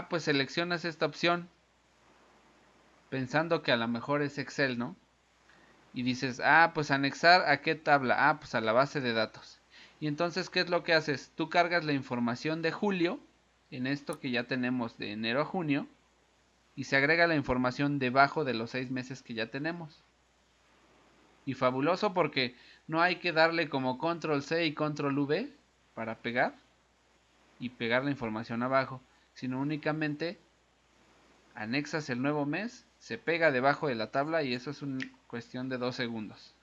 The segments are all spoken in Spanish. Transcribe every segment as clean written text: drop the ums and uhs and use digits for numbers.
Pues seleccionas esta opción pensando que a lo mejor es Excel, ¿no? Y dices, pues anexar a qué tabla, pues a la base de datos. Y entonces, ¿qué es lo que haces? Tú cargas la información de julio en esto que ya tenemos de enero a junio y se agrega la información debajo de los 6 meses que ya tenemos. Y fabuloso porque no hay que darle como control C y control V para pegar y pegar la información abajo, sino únicamente anexas el nuevo mes, se pega debajo de la tabla y eso es una cuestión de 2 segundos.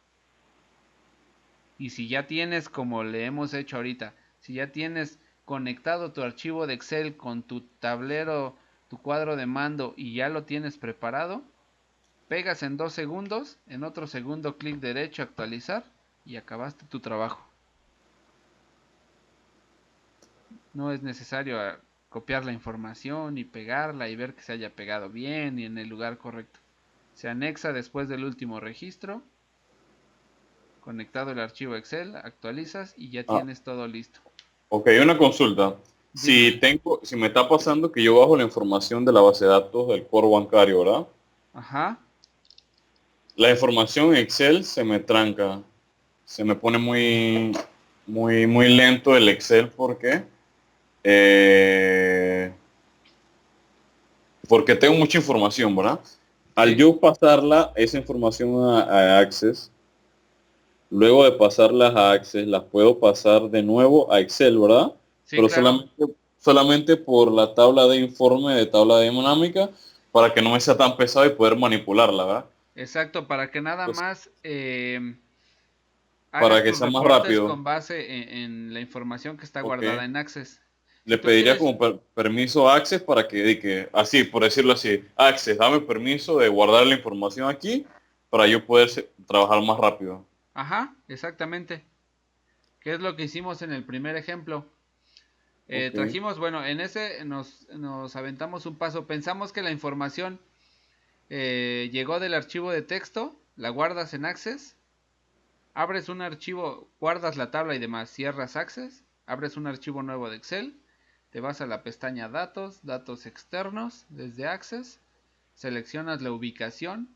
Y si ya tienes, como le hemos hecho ahorita, si ya tienes conectado tu archivo de Excel con tu tablero, tu cuadro de mando y ya lo tienes preparado, pegas en 2 segundos, en otro segundo clic derecho actualizar y acabaste tu trabajo. No es necesario copiar la información y pegarla y ver que se haya pegado bien y en el lugar correcto. Se anexa después del último registro, conectado el archivo Excel, actualizas y ya Ah, tienes todo listo. ok, una consulta. Dime. Si me está pasando que yo bajo la información de la base de datos del core bancario, ¿verdad? Ajá. La información en Excel se me tranca, se me pone muy lento el Excel. ¿Por qué? Eh, porque tengo mucha información, ¿verdad? Al Sí. yo pasarla, esa información a Access, luego de pasarlas a Access, las puedo pasar de nuevo a Excel, ¿verdad? Sí, Pero claro. solamente por la tabla de informe de tabla de dinámica para que no me sea tan pesado y poder manipularla, ¿verdad? Exacto, para que nada Entonces, más para hagas que tus sea más reportes rápido, con base en la información que está ok. guardada en Access. Si Le tú pediría quieres, como permiso a Access para así, por decirlo así, Access, dame permiso de guardar la información aquí para yo poder trabajar más rápido. exactamente. ¿Qué es lo que hicimos en el primer ejemplo? Ok. Trajimos, bueno, en ese nos aventamos un paso. Pensamos que la información llegó del archivo de texto, la guardas en Access, abres un archivo, guardas la tabla y demás, cierras Access, abres un archivo nuevo de Excel, te vas a la pestaña Datos, Datos externos, desde Access, seleccionas la ubicación,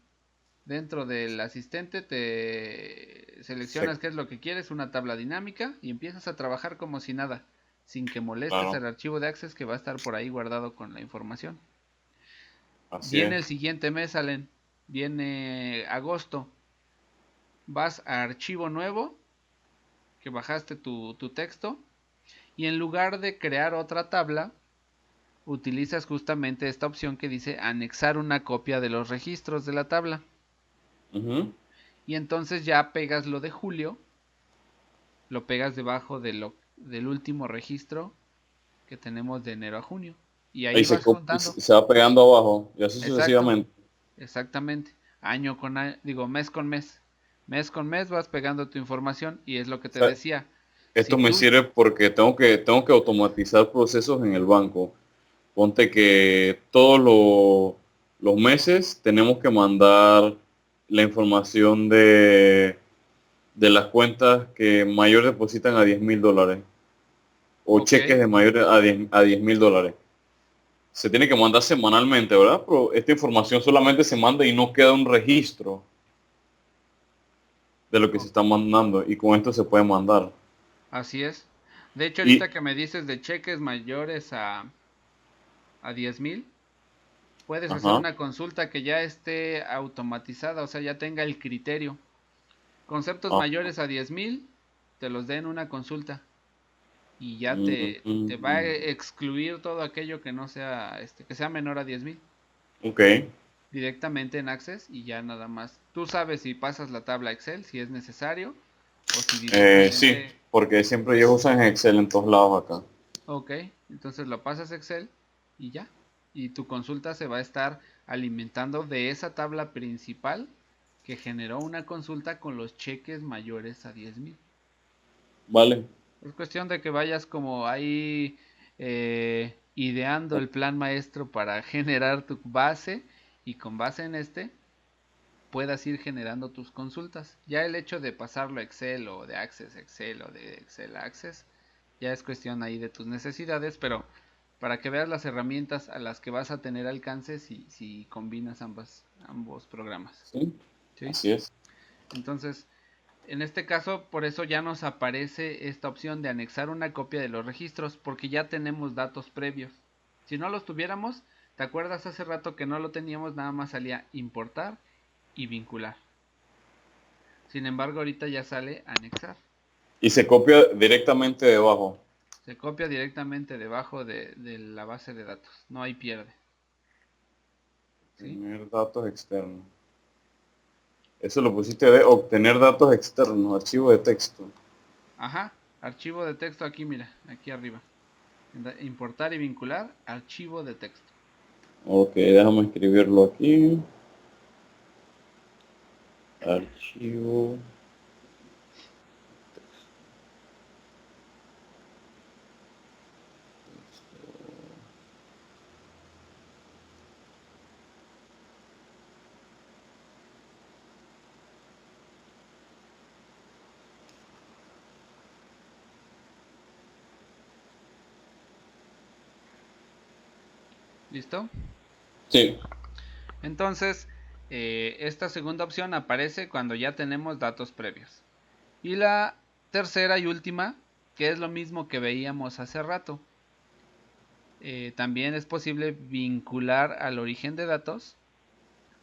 dentro del asistente te seleccionas Sí, qué es lo que quieres, una tabla dinámica y empiezas a trabajar como si nada, sin que molestes claro, el archivo de Access que va a estar por ahí guardado con la información. así Viene es. el siguiente mes, Allen, viene agosto, vas a archivo nuevo, que bajaste tu texto, y en lugar de crear otra tabla, utilizas justamente esta opción que dice anexar una copia de los registros de la tabla. Ujú. Y entonces ya pegas lo de julio, lo pegas debajo del último registro que tenemos de enero a junio. Y ahí Ahí vas y juntando. se va pegando abajo y así Exacto, sucesivamente. exactamente. Año con año, digo, mes con mes. Mes con mes vas pegando tu información y es lo que O te sea, decía. Si esto me tú, sirve porque tengo que automatizar procesos en el banco. Ponte que los meses tenemos que mandar la información de las cuentas que mayor depositan a $10,000 o ok, cheques de mayor a 10,000 dólares. Se tiene que mandar semanalmente, ¿verdad? Pero esta información solamente se manda y no queda un registro de lo que se o- está mandando y con esto se puede mandar. así es. De hecho, ahorita Y, que me dices de cheques mayores a 10,000, puedes hacer ajá, una consulta que ya esté automatizada, o sea, ya tenga el criterio. Conceptos ah, mayores a 10,000, te los den una consulta y ya te va a mm, excluir todo aquello que no sea, que sea menor a 10,000 ok. directamente en Access y ya nada más. Tú sabes si pasas la tabla Excel, si es necesario, o si Sí, directamente, porque siempre ellos usan Excel en todos lados acá. ok, entonces lo pasas Excel y ya. Y tu consulta se va a estar alimentando de esa tabla principal que generó una consulta con los cheques mayores a 10,000. Vale. Es cuestión de que vayas como ahí ideando el plan maestro para generar tu base y con base en puedas ir generando tus consultas. Ya el hecho de pasarlo a Excel o de Access a Excel o de Excel a Access ya es cuestión ahí de tus necesidades, pero para que veas las herramientas a las que vas a tener alcance si combinas ambos programas. Sí, ¿Sí? así es. Entonces, en este caso, por eso ya nos aparece esta opción de anexar una copia de los registros, porque ya tenemos datos previos. Si no los tuviéramos, ¿te acuerdas hace rato que no lo teníamos? Nada más salía importar y vincular. Sin embargo, ahorita ya sale anexar. Y se copia directamente debajo. Se copia directamente debajo de la base de datos. No hay pierde. ¿Sí? Tener datos externos. Eso lo pusiste de obtener datos externos, archivo de texto. Ajá. Archivo de texto aquí, mira, aquí arriba. Importar y vincular, archivo de texto. Ok, déjame escribirlo aquí. Archivo. ¿Listo? Sí, Entonces, esta segunda opción aparece cuando ya tenemos datos previos. Y la tercera y última, que es lo mismo que veíamos hace rato. También es posible vincular al origen de datos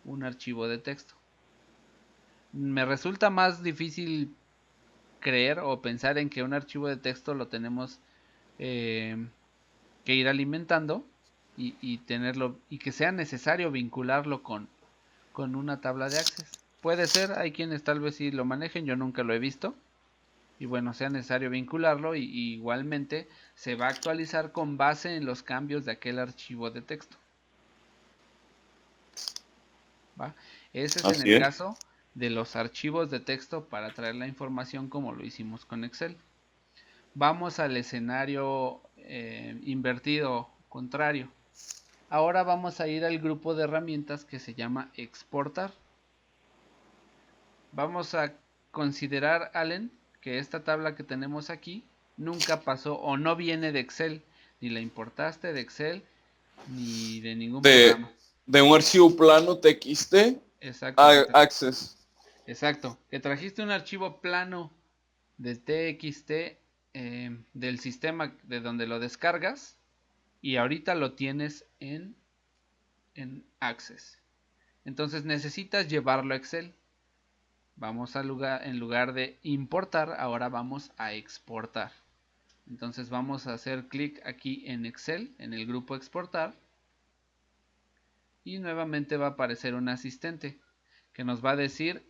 un archivo de texto. Me resulta más difícil creer o pensar en que un archivo de texto lo tenemos que ir alimentando y tenerlo y que sea necesario vincularlo con una tabla de access. Puede ser, hay quienes tal vez sí lo manejen, yo nunca lo he visto. Y bueno, sea necesario vincularlo y igualmente se va a actualizar con base en los cambios de aquel archivo de texto. ¿Va? Ese es en así el es. caso de los archivos de texto para traer la información como lo hicimos con Excel. Vamos al escenario invertido, contrario. Ahora vamos a ir al grupo de herramientas que se llama exportar. Vamos a considerar, Allen, que esta tabla que tenemos aquí nunca pasó o no viene de Excel. Ni la importaste de Excel ni de ningún De, programa. de un archivo plano TXT Exacto, Access. exacto. Que trajiste un archivo plano de TXT del sistema de donde lo descargas y ahorita lo tienes en Access. Entonces necesitas llevarlo a Excel. Vamos a en lugar de importar, ahora vamos a exportar. Entonces vamos a hacer clic aquí en Excel, en el grupo exportar. Y nuevamente va a aparecer un asistente que nos va a decir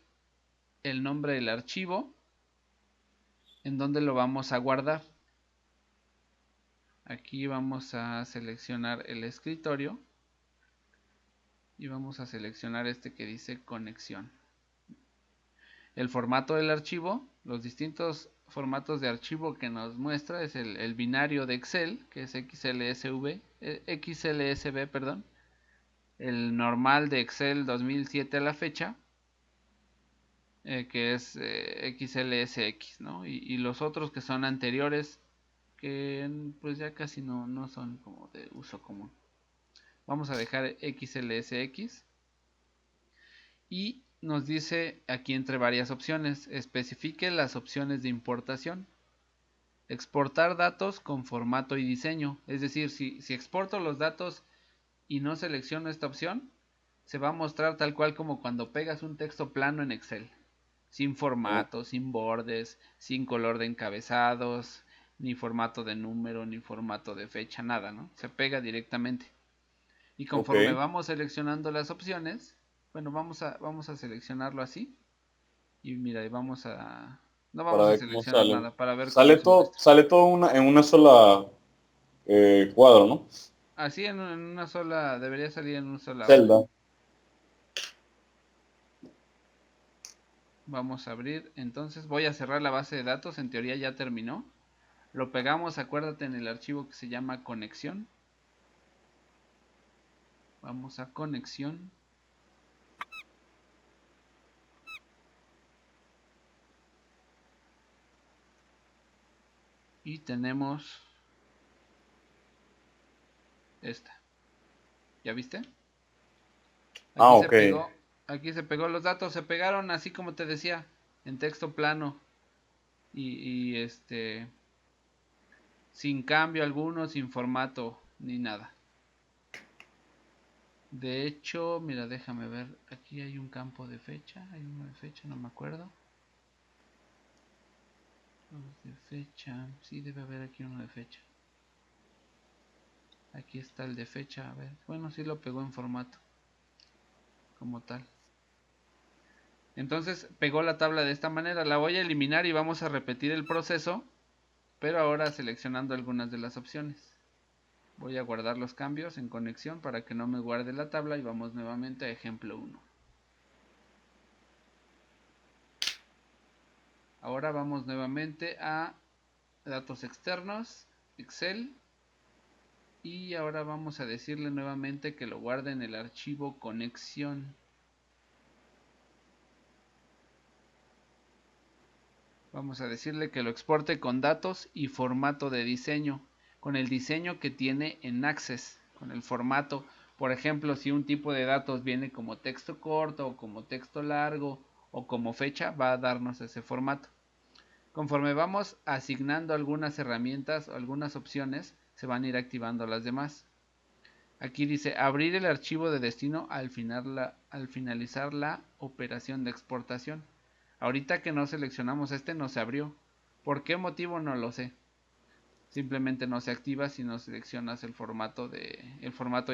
el nombre del archivo, en donde lo vamos a guardar. Aquí vamos a seleccionar el escritorio y vamos a seleccionar este que dice conexión. El formato del archivo, los distintos formatos de archivo que nos muestra es el binario de Excel, que es XLSB, perdón, el normal de Excel 2007 a la fecha, que es XLSX, ¿no? Y los otros que son anteriores, que pues ya casi no son como de uso común. Vamos a dejar XLSX y nos dice aquí entre varias opciones, especifique las opciones de importación. Exportar datos con formato y diseño, es decir, si exporto los datos y no selecciono esta opción, se va a mostrar tal cual como cuando pegas un texto plano en Excel, sin Oh, formato, sin bordes, sin color de encabezados, ni formato de número, ni formato de fecha, nada, ¿no? Se pega directamente. Y ok, conforme vamos seleccionando las opciones, bueno, vamos a seleccionarlo así. Y mira, no para vamos a ver cómo seleccionar sale. nada para ver cómo se muestra. Sale todo en una sola cuadro, ¿no? Así en una sola, debería salir en una sola hoja. Celda. Vamos a abrir, entonces voy a cerrar la base de datos, en teoría ya terminó. Lo pegamos, acuérdate, en el archivo que se llama conexión. Vamos a conexión. Y tenemos Esta. ¿Ya viste? Ah, Aquí se ok. pegó, aquí se pegó los datos, se pegaron así como te decía, en texto plano y sin cambio alguno, sin formato ni nada. De hecho, mira, déjame ver, aquí hay un campo de fecha, hay uno de fecha, no me acuerdo. Los de fecha, sí debe haber aquí uno de fecha. Aquí está el de fecha, a ver, bueno, sí lo pegó en formato, como tal. Entonces pegó la tabla de esta manera, la voy a eliminar y vamos a repetir el proceso, pero ahora seleccionando algunas de las opciones. Voy a guardar los cambios en conexión para que no me guarde la tabla y vamos nuevamente a ejemplo 1. Ahora vamos nuevamente a datos externos, Excel, y ahora vamos a decirle nuevamente que lo guarde en el archivo conexión. Vamos a decirle que lo exporte con datos y formato de diseño, con el diseño que tiene en Access, con el formato. Por ejemplo, si un tipo de datos viene como texto corto o como texto largo o como fecha, va a darnos ese formato. Conforme vamos asignando algunas herramientas o algunas opciones, se van a ir activando las demás. Aquí dice abrir el archivo de destino al finalizar la operación de exportación. Ahorita que no seleccionamos este no se abrió. ¿Por qué motivo? No lo sé. Simplemente no se activa si no seleccionas el formato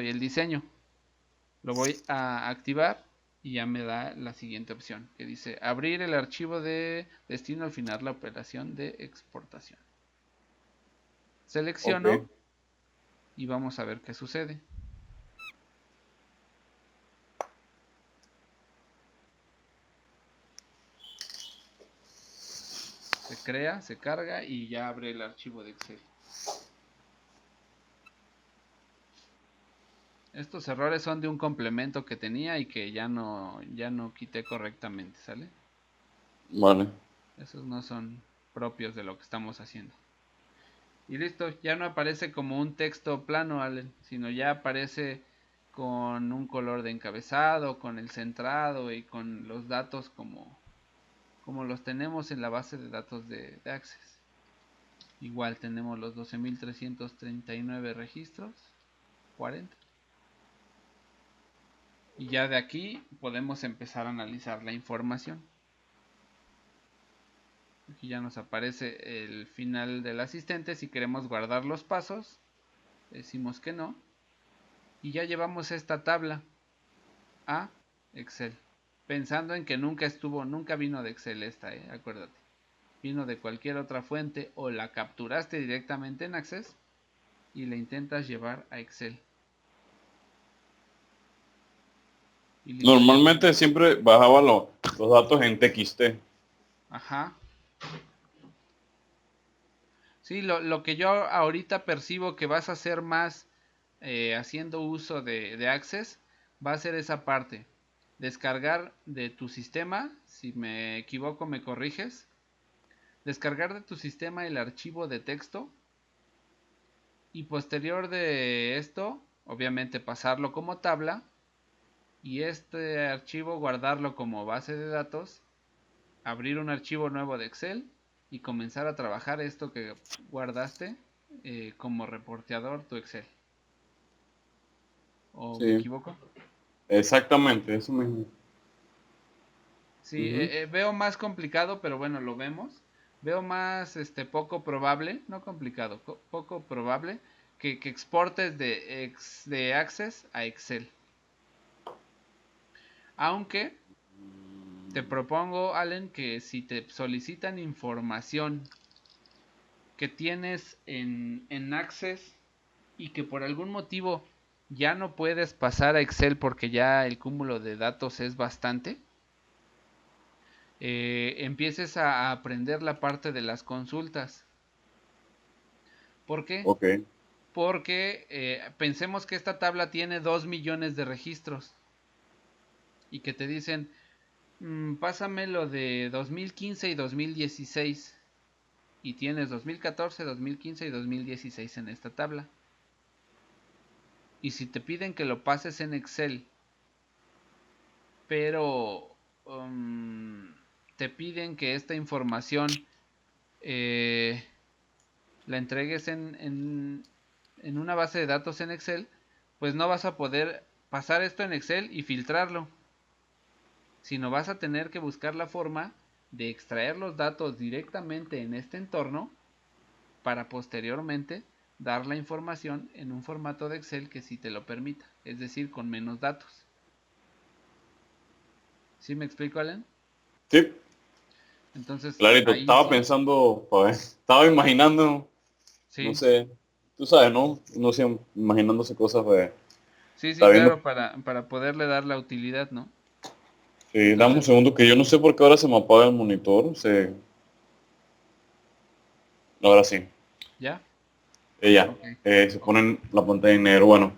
y el diseño. Lo voy a activar y ya me da la siguiente opción que dice abrir el archivo de destino al final la operación de exportación. Ok. Selecciono y vamos a ver qué sucede. Se crea, se carga y ya abre el archivo de Excel. Estos errores son de un complemento que tenía y que ya no quité correctamente, ¿sale? Vale. Esos no son propios de lo que estamos haciendo. Y listo, ya no aparece como un texto plano, Allen, sino ya aparece con un color de encabezado, con el centrado y con los datos como los tenemos en la base de datos de Access. Igual tenemos los 12.339 registros, 40. Y ya de aquí podemos empezar a analizar la información. Aquí ya nos aparece el final del asistente. Si queremos guardar los pasos, decimos que no. Y ya llevamos esta tabla a Excel. Pensando en que nunca vino de Excel esta, acuérdate. Vino de cualquier otra fuente o la capturaste directamente en Access y la intentas llevar a Excel. Y listo, ya. Normalmente siempre bajaba los datos en TXT. Ajá. Sí, lo que yo ahorita percibo que vas a hacer más haciendo uso de Access va a ser esa parte. Descargar de tu sistema, si me equivoco me corriges. Descargar de tu sistema el archivo de texto y posterior de esto, obviamente pasarlo como tabla y este archivo guardarlo como base de datos, abrir un archivo nuevo de Excel y comenzar a trabajar esto que guardaste como reporteador tu Excel. ¿O me Sí, equivoco? exactamente, eso mismo. Sí, Ujú. veo más complicado, pero bueno, lo vemos. Veo más poco probable, no complicado, poco probable que exportes de Access a Excel. Aunque te propongo, Allen, que si te solicitan información que tienes en Access y que por algún motivo ya no puedes pasar a Excel porque ya el cúmulo de datos es bastante, empieces a aprender la parte de las consultas. ¿Por qué? Ok. Porque pensemos que esta tabla tiene 2 millones de registros y que te dicen, pásame lo de 2015 y 2016 y tienes 2014, 2015 y 2016 en esta tabla. Y si te piden que lo pases en Excel, pero te piden que esta información eh, la entregues en una base de datos en Excel, pues no vas a poder pasar esto en Excel y filtrarlo, sino vas a tener que buscar la forma de extraer los datos directamente en este entorno para posteriormente dar la información en un formato de Excel que sí te lo permita, es decir, con menos datos. ¿Sí me explico, Alan? Sí, Entonces, clarito. ahí Estaba sí, pensando, pues, estaba imaginando, no sí, sé, tú sabes, ¿no? Uno siempre imaginándose cosas, pues, sí, está sí, viendo. claro, para poderle dar la utilidad, ¿no? Dame un Entonces, segundo que yo no sé por qué ahora se me apaga el monitor. Ahora sí. ¿ya? Ya. Ok, Se ok. pone la pantalla en negro. Bueno,